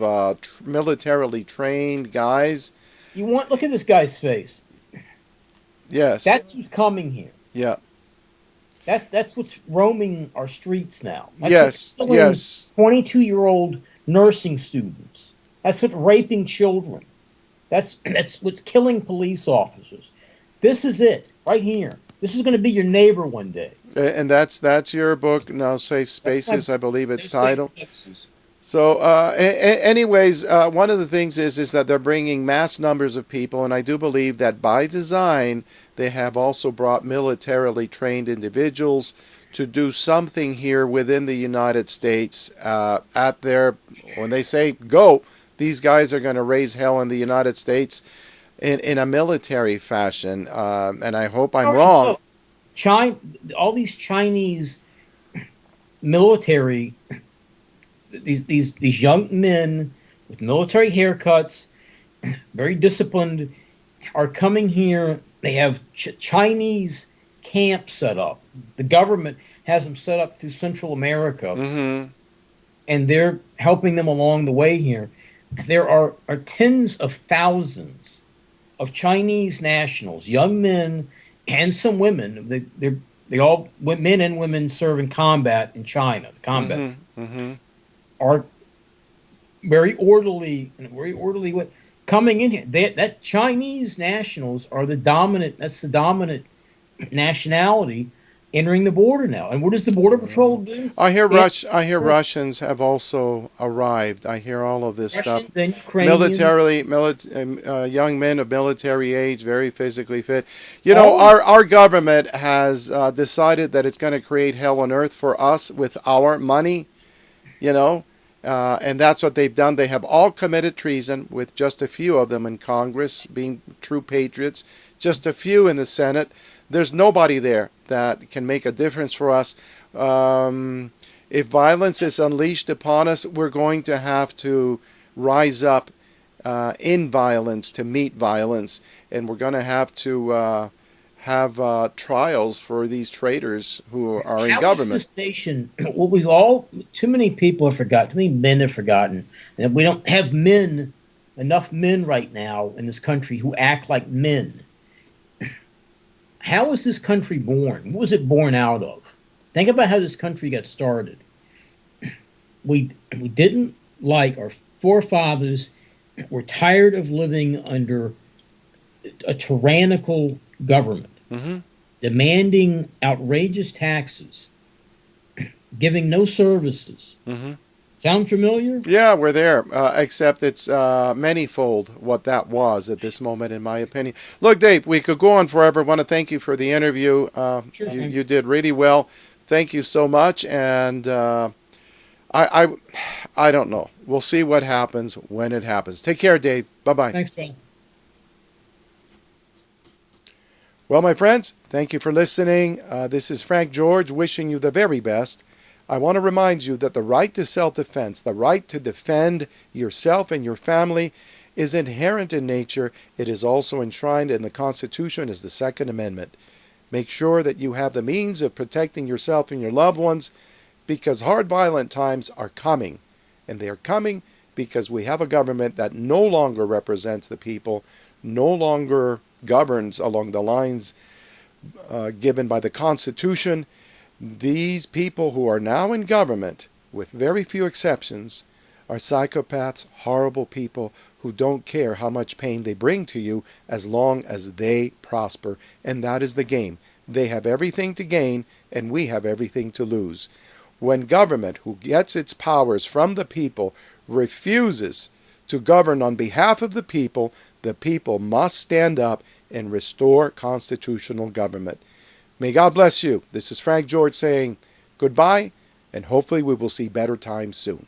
militarily trained guys. Look at this guy's face. Yes. That's who's coming here. Yeah. That's what's roaming our streets now. That's Yes. what's killing Yes. 22-year-old nursing students. That's what's raping children. That's what's killing police officers. This is it right here. This is going to be your neighbor one day. And that's your book now, Safe Spaces, I believe it's titled. So, anyways, one of the things is that they're bringing mass numbers of people, and I do believe that by design they have also brought militarily trained individuals to do something here within the United States. When they say go, these guys are going to raise hell in the United States in a military fashion, and I hope I'm wrong. All these Chinese military, these young men with military haircuts, very disciplined, are coming here. They have Chinese camps set up. The government has them set up through Central America, and they're helping them along the way here. There are tens of thousands of Chinese nationals, young men and some women. They all men and women serve in combat in China. The combat are very orderly coming in here. That Chinese nationals are the dominant. That's the dominant nationality entering the border now. And what does the Border Patrol do? I hear Russians have also arrived. I hear all of this stuff. Young men of military age, very physically fit. You know, our government has decided that it's going to create hell on earth for us with our money. You know, and that's what they've done. They have all committed treason, with just a few of them in Congress being true patriots, just a few in the Senate. There's nobody there that can make a difference for us. If violence is unleashed upon us, we're going to have to rise up in violence to meet violence, and we're going to have to have trials for these traitors who are in government. How is this nation? Well, too many people have forgotten. Too many men have forgotten, and we don't have enough men right now in this country who act like men. How was this country born? What was it born out of? Think about how this country got started. We didn't like our forefathers. Were tired of living under a tyrannical government, demanding outrageous taxes, giving no services. Sound familiar? Yeah, we're there, except it's manyfold what that was at this moment, in my opinion. Look, Dave, we could go on forever. I want to thank you for the interview. Sure. You did really well. Thank you so much, and I don't know. We'll see what happens when it happens. Take care, Dave. Bye-bye. Thanks, Phil. Well, my friends, thank you for listening. This is Frank George wishing you the very best. I want to remind you that the right to self-defense, the right to defend yourself and your family, is inherent in nature. It is also enshrined in the Constitution as the Second Amendment. Make sure that you have the means of protecting yourself and your loved ones, because hard, violent times are coming. And they are coming because we have a government that no longer represents the people, no longer governs along the lines given by the Constitution. These people who are now in government, with very few exceptions, are psychopaths, horrible people who don't care how much pain they bring to you as long as they prosper. And that is the game. They have everything to gain, and we have everything to lose. When government, who gets its powers from the people, refuses to govern on behalf of the people must stand up and restore constitutional government. May God bless you. This is Frank George saying goodbye, and hopefully we will see better times soon.